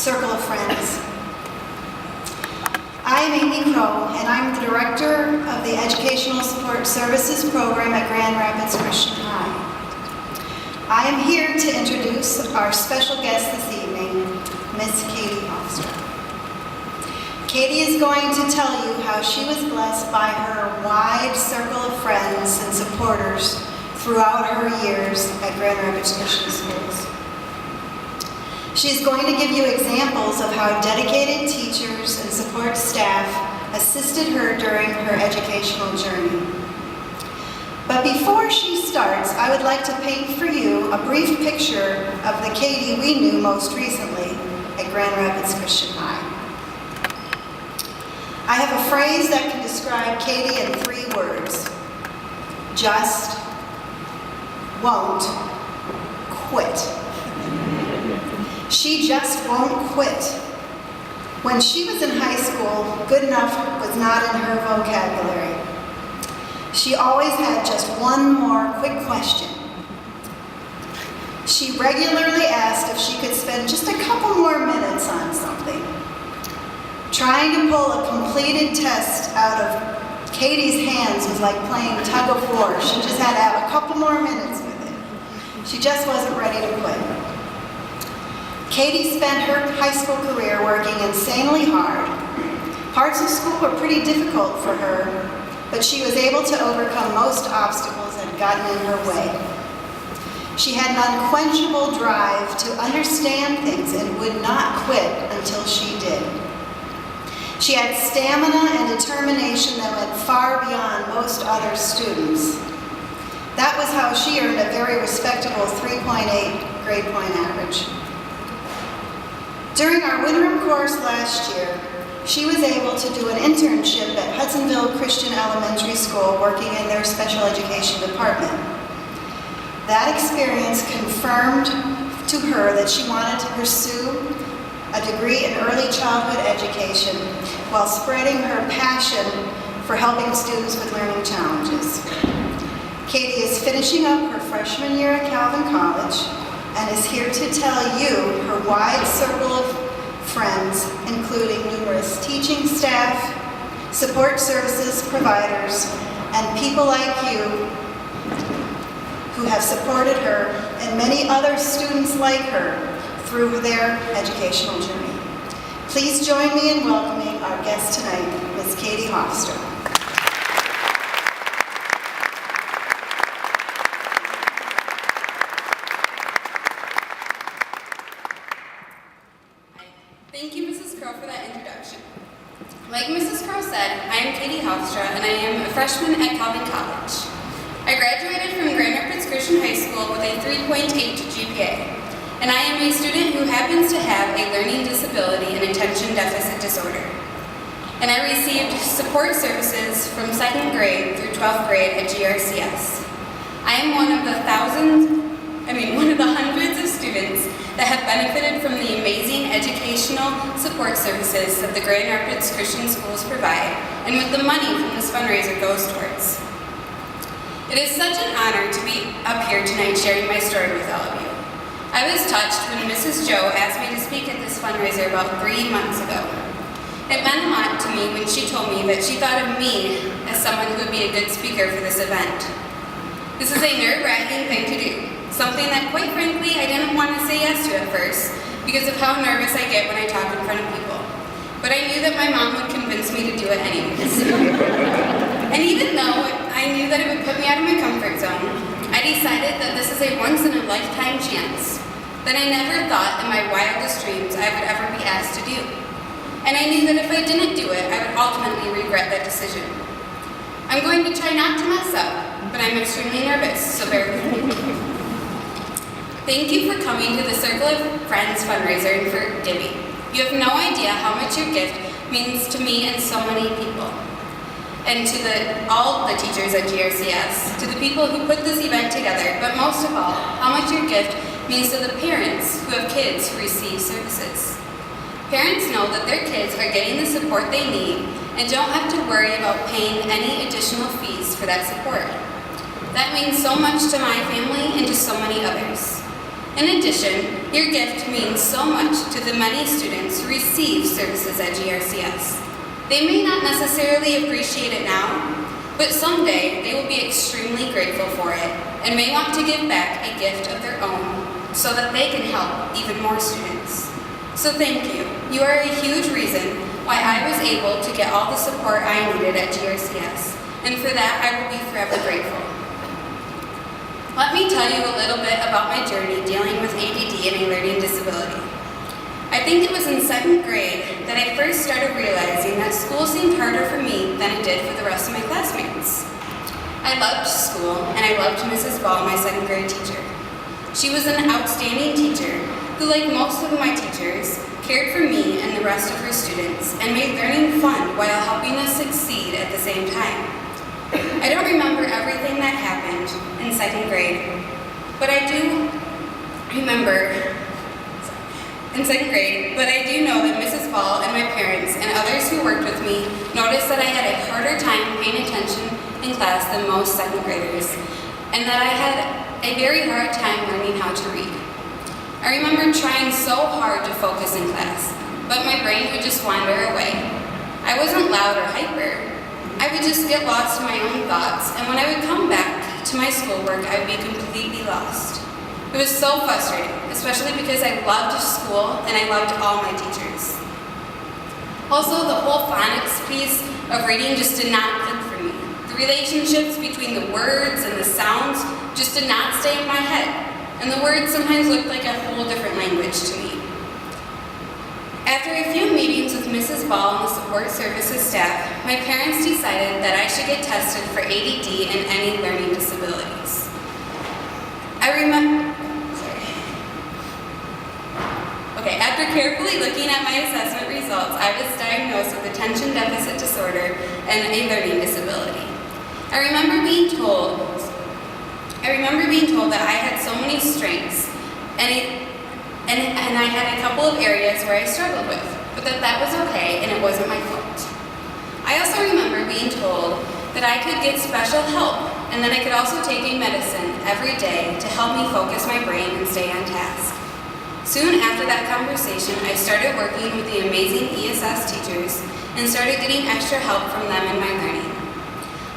circle of friends. I am Amy Crow, and I'm the Director of the Educational Support Services Program at Grand Rapids Christian High. I am here to introduce our special guest this evening, Miss Katie Hofstra. Katie is going to tell you how she was blessed by her wide circle of friends and supporters throughout her years at Grand Rapids Christian Schools. She's going to give you examples of how dedicated teachers and support staff assisted her during her educational journey. But before she starts, I would like to paint for you a brief picture of the Katie we knew most recently at Grand Rapids Christian High. I have a phrase that can describe Katie in 3 words: just won't quit. She just won't quit. When she was in high school, good enough was not in her vocabulary. She always had just one more quick question. She regularly asked if she could spend just a couple more minutes on something. Trying to pull a completed test out of Katie's hands was like playing tug of war. She just had to have a couple more minutes with it. She just wasn't ready to quit. Katie spent her high school career working insanely hard. Parts of school were pretty difficult for her, but she was able to overcome most obstacles that had gotten in her way. She had an unquenchable drive to understand things and would not quit until she did. She had stamina and determination that went far beyond most other students. That was how she earned a very respectable 3.8 grade point average. During our winter course last year, she was able to do an internship at Hudsonville Christian Elementary School working in their special education department. That experience confirmed to her that she wanted to pursue a degree in early childhood education while spreading her passion for helping students with learning challenges. Katie is finishing up her freshman year at Calvin College and is here to tell you her wide circle of friends, including numerous teaching staff, support services providers, and people like you who have supported her and many other students like her through their educational journey. Please join me in welcoming our guest tonight, Ms. Katie Hofstra. Thank you, Mrs. Crow, for that introduction. Like Mrs. Crow said, I am Katie Hofstra, and I am a freshman at Calvin College. I graduated from Grand Rapids Christian High School with a 3.8 GPA, and I am a student who happens to have a learning disability and attention deficit disorder. And I received support services from 2nd grade through 12th grade at GRCS. I am one of the hundreds of students that have benefited from the amazing educational support services that the Grand Rapids Christian Schools provide, and with the money from this fundraiser goes towards. It is such an honor to be up here tonight sharing my story with all of you. I was touched when Mrs. Joe asked me to speak at this fundraiser about 3 months ago. It meant a lot to me when she told me that she thought of me as someone who would be a good speaker for this event. This is a nerve-wracking thing to do. Something that, quite frankly, I didn't want to say yes to at first because of how nervous I get when I talk in front of people. But I knew that my mom would convince me to do it anyways. And even though I knew that it would put me out of my comfort zone, I decided that this is a once-in-a-lifetime chance that I never thought in my wildest dreams I would ever be asked to do. And I knew that if I didn't do it, I would ultimately regret that decision. I'm going to try not to mess up, but I'm extremely nervous, so bear with me. Thank you for coming to the Circle of Friends fundraiser and for giving. You have no idea how much your gift means to me and so many people. And to all the teachers at GRCS, to the people who put this event together, but most of all, how much your gift means to the parents who have kids who receive services. Parents know that their kids are getting the support they need and don't have to worry about paying any additional fees for that support. That means so much to my family and to so many others. In addition, Your gift means so much to the many students who receive services at GRCS. They may not necessarily appreciate it now, but someday they will be extremely grateful for it and may want to give back a gift of their own so that they can help even more students. So thank you. You are a huge reason why I was able to get all the support I needed at GRCS, and for that I will be forever grateful. Let me tell you a little bit about my journey dealing with ADD and a learning disability. I think it was in 2nd grade that I first started realizing that school seemed harder for me than it did for the rest of my classmates. I loved school, and I loved Mrs. Ball, my 2nd grade teacher. She was an outstanding teacher who, like most of my teachers, cared for me and the rest of her students and made learning fun while helping us succeed at the same time. I don't remember everything that happened in 2nd grade, but I do know that Mrs. Ball and my parents and others who worked with me noticed that I had a harder time paying attention in class than most 2nd graders, and that I had a very hard time learning how to read. I remember trying so hard to focus in class, but my brain would just wander away. I wasn't loud or hyper. I would just get lost in my own thoughts, and when I would come back to my schoolwork, I would be completely lost. It was so frustrating, especially because I loved school and I loved all my teachers. Also, the whole phonics piece of reading just did not click for me. The relationships between the words and the sounds just did not stay in my head, and the words sometimes looked like a whole different language to me. After a few meetings with Mrs. Ball and the support services staff, my parents decided that I should get tested for ADD and any learning disabilities. After carefully looking at my assessment results, I was diagnosed with attention deficit disorder and a learning disability. I remember being told that I had so many strengths and I had a couple of areas where I struggled with, but that was okay and it wasn't my fault. I also remember being told that I could get special help and that I could also take a medicine every day to help me focus my brain and stay on task. Soon after that conversation, I started working with the amazing ESS teachers and started getting extra help from them in my learning.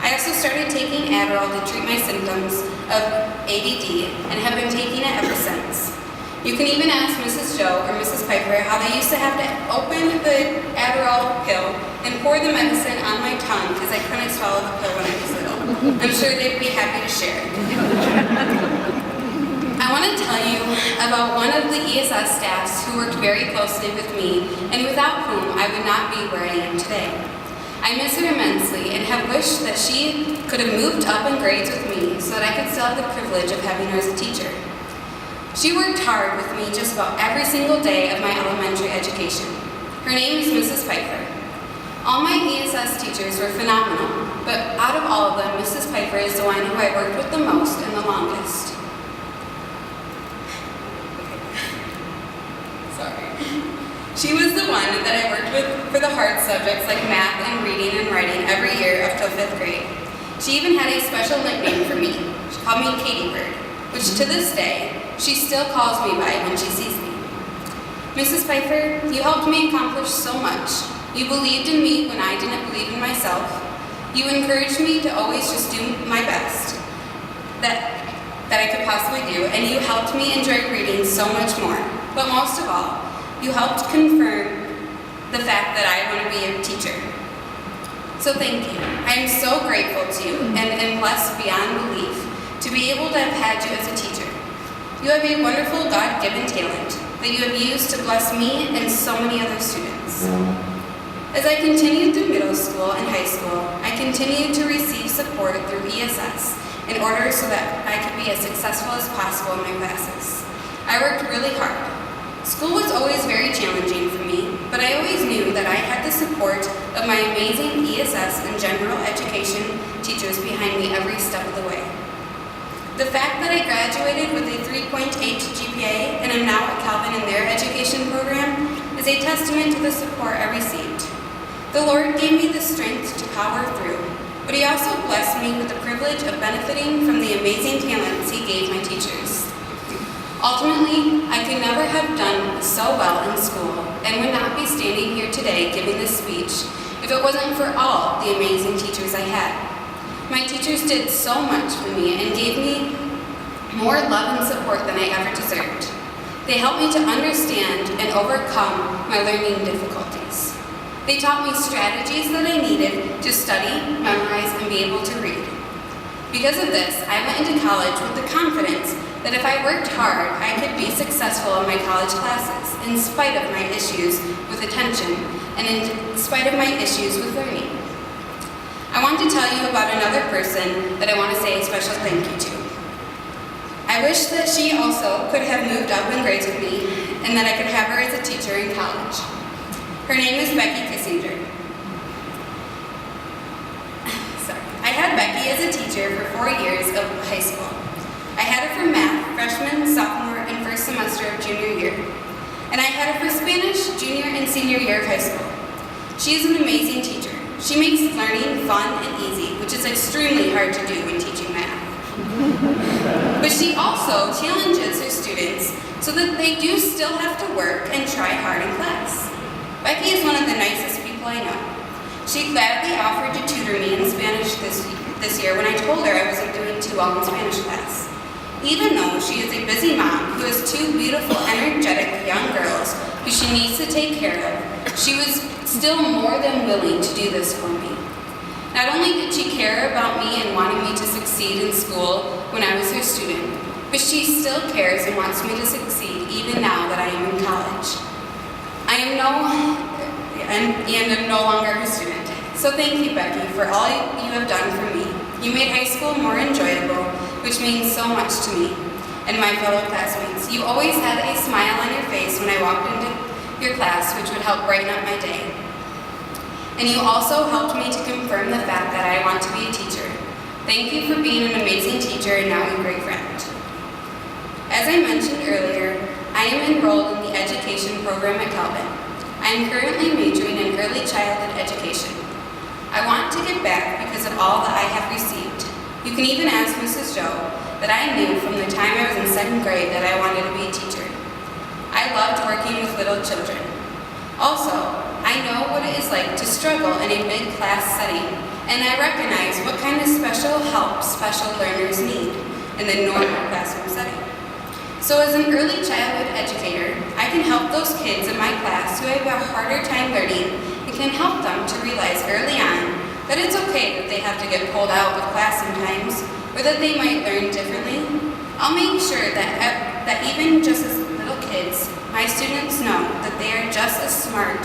I also started taking Adderall to treat my symptoms of ADD and have been taking it ever since. You can even ask Mrs. Joe or Mrs. Piper how they used to have to open the Adderall pill and pour the medicine on my tongue because I couldn't swallow the pill when I was little. I'm sure they'd be happy to share. I want to tell you about one of the ESS staffs who worked very closely with me and without whom I would not be where I am today. I miss her immensely and have wished that she could have moved up in grades with me so that I could still have the privilege of having her as a teacher. She worked hard with me just about every single day of my elementary education. Her name is Mrs. Piper. All my ESS teachers were phenomenal, but out of all of them, Mrs. Piper is the one who I worked with the most and the longest. She was the one that I worked with for the hard subjects like math and reading and writing every year up till 5th grade. She even had a special nickname for me. She called me Katie Bird, which to this day, she still calls me by when she sees me. Mrs. Piper, you helped me accomplish so much. You believed in me when I didn't believe in myself. You encouraged me to always just do my best that I could possibly do, and you helped me enjoy reading so much more. But most of all, you helped confirm the fact that I want to be a teacher. So thank you. I am so grateful to you and am blessed beyond belief to be able to have had you as a teacher. You have a wonderful God-given talent that you have used to bless me and so many other students. As I continued through middle school and high school, I continued to receive support through ESS in order so that I could be as successful as possible in my classes. I worked really hard. School was always very challenging for me, but I always knew that I had the support of my amazing ESS and general education teachers behind me every step of the way. The fact that I graduated with a 3.8 GPA and am now at Calvin in their education program is a testament to the support I received. The Lord gave me the strength to power through, but He also blessed me with the privilege of benefiting from the amazing talents He gave my teachers. Ultimately, I could never have done so well in school and would not be standing here today giving this speech if it wasn't for all the amazing teachers I had. My teachers did so much for me and gave me more love and support than I ever deserved. They helped me to understand and overcome my learning difficulties. They taught me strategies that I needed to study, memorize, and be able to read. Because of this, I went into college with the confidence that if I worked hard, I could be successful in my college classes, in spite of my issues with attention and in spite of my issues with learning. I want to tell you about another person that I want to say a special thank you to. I wish that she also could have moved up in grades with me and that I could have her as a teacher in college. Her name is Becky Kissinger. I had Becky as a teacher for 4 years of high school. I had her for math, freshman, sophomore, and first semester of junior year. And I had her for Spanish, junior and senior year of high school. She is an amazing teacher. She makes learning fun and easy, which is extremely hard to do when teaching math. But she also challenges her students so that they do still have to work and try hard in class. Becky is one of the nicest people I know. She gladly offered to tutor me in Spanish this year when I told her I wasn't doing too well in Spanish class. Even though she is a busy mom who has 2 beautiful, energetic young girls who she needs to take care of, she was still more than willing to do this for me. Not only did she care about me and wanting me to succeed in school when I was her student, but she still cares and wants me to succeed even now that I am in college. I'm no longer her student. So thank you, Becky, for all you have done for me. You made high school more enjoyable, which means so much to me and my fellow classmates. You always had a smile on your face when I walked into your class, which would help brighten up my day. And you also helped me to confirm the fact that I want to be a teacher. Thank you for being an amazing teacher and now a great friend. As I mentioned earlier, I am enrolled in the education program at Calvin. I am currently majoring in early childhood education. I want to give back because of all that I have received. You can even ask Mrs. Joe that I knew from the time I was in 2nd grade that I wanted to be a teacher. I loved working with little children. Also, I know what it is like to struggle in a big class setting, and I recognize what kind of special help special learners need in the normal classroom setting. So as an early childhood educator, I can help those kids in my class who have a harder time learning and can help them to realize early on that it's okay that they have to get pulled out of class sometimes, or that they might learn differently. I'll make sure that even just as little kids, my students know that they are just as smart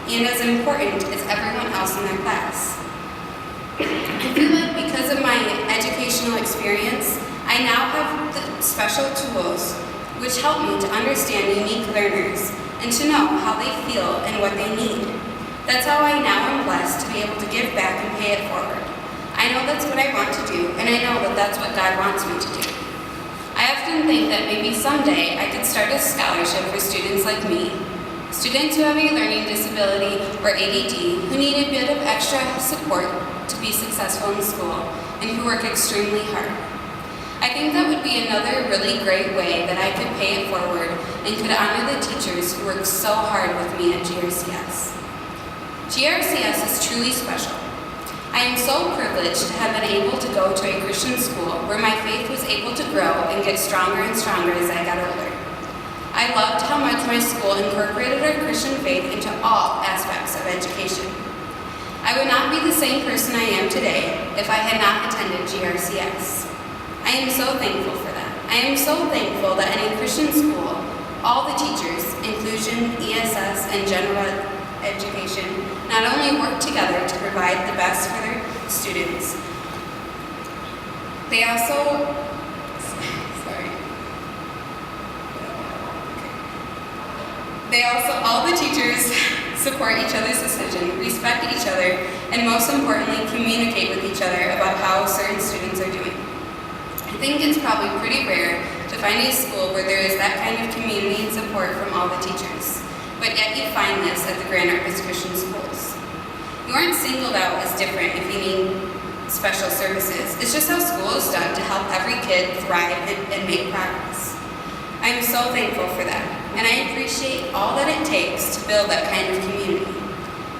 and as important as everyone else in their class. I feel like because of my educational experience, I now have the special tools which help me to understand unique learners and to know how they feel and what they need. That's how I now am blessed to be able to give back and pay it forward. I know that's what I want to do, and I know that that's what God wants me to do. I often think that maybe someday I could start a scholarship for students like me, students who have a learning disability or ADD, who need a bit of extra support to be successful in school, and who work extremely hard. I think that would be another really great way that I could pay it forward and could honor the teachers who work so hard with me at GRCS. GRCS is truly special. I am so privileged to have been able to go to a Christian school where my faith was able to grow and get stronger and stronger as I got older. I loved how much my school incorporated our Christian faith into all aspects of education. I would not be the same person I am today if I had not attended GRCS. I am so thankful for that. I am so thankful that in a Christian school, all the teachers, inclusion, ESS, and general education, not only work together to provide the best for their students, all the teachers support each other's decision, respect each other, and most importantly, communicate with each other about how certain students are doing. I think it's probably pretty rare to find a school where there is that kind of community and support from all the teachers, but yet you find this at the Grand Rapids Christian schools. You aren't singled out as different if you need special services. It's just how school is done to help every kid thrive and make progress. I am so thankful for that, and I appreciate all that it takes to build that kind of community.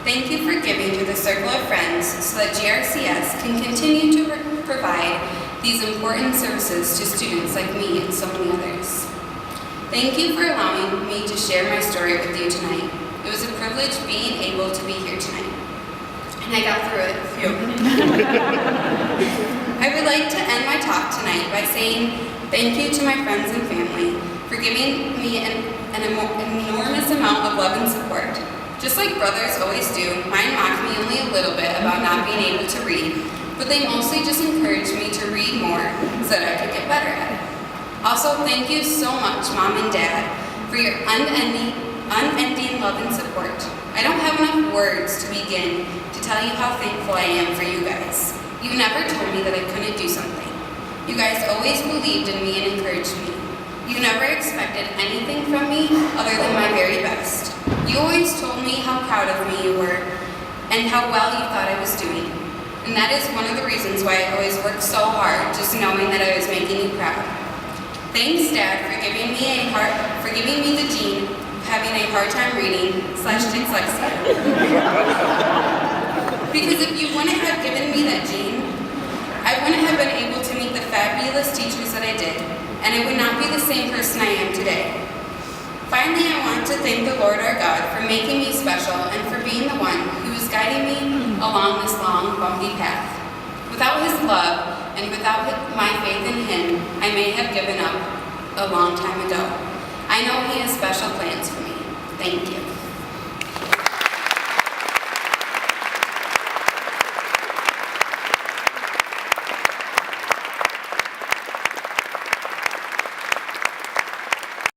Thank you for giving to the circle of friends so that GRCS can continue to provide these important services to students like me and so many others. Thank you for allowing me to share my story with you tonight. It was a privilege being able to be here tonight. And I got through it. Phew. I would like to end my talk tonight by saying thank you to my friends and family for giving me an enormous amount of love and support. Just like brothers always do, mine mocked me only a little bit about not being able to read, but they mostly just encouraged me to read more so that I could get better at it. Also, thank you so much, Mom and Dad, for your unending love and support. I don't have enough words to begin to tell you how thankful I am for you guys. You never told me that I couldn't do something. You guys always believed in me and encouraged me. You never expected anything from me other than my very best. You always told me how proud of me you were and how well you thought I was doing. And that is one of the reasons why I always worked so hard, just knowing that I was making you proud. Thanks, Dad, for giving me the gene of having a hard time reading / dyslexia. Because if you wouldn't have given me that gene, I wouldn't have been able to meet the fabulous teachers that I did, and I would not be the same person I am today. Finally, I want to thank the Lord our God for making me special and for being the one who is guiding me along this long, bumpy path. Without His love and without my faith in Him, I may have given up a long time ago. I know He has special plans for me. Thank you.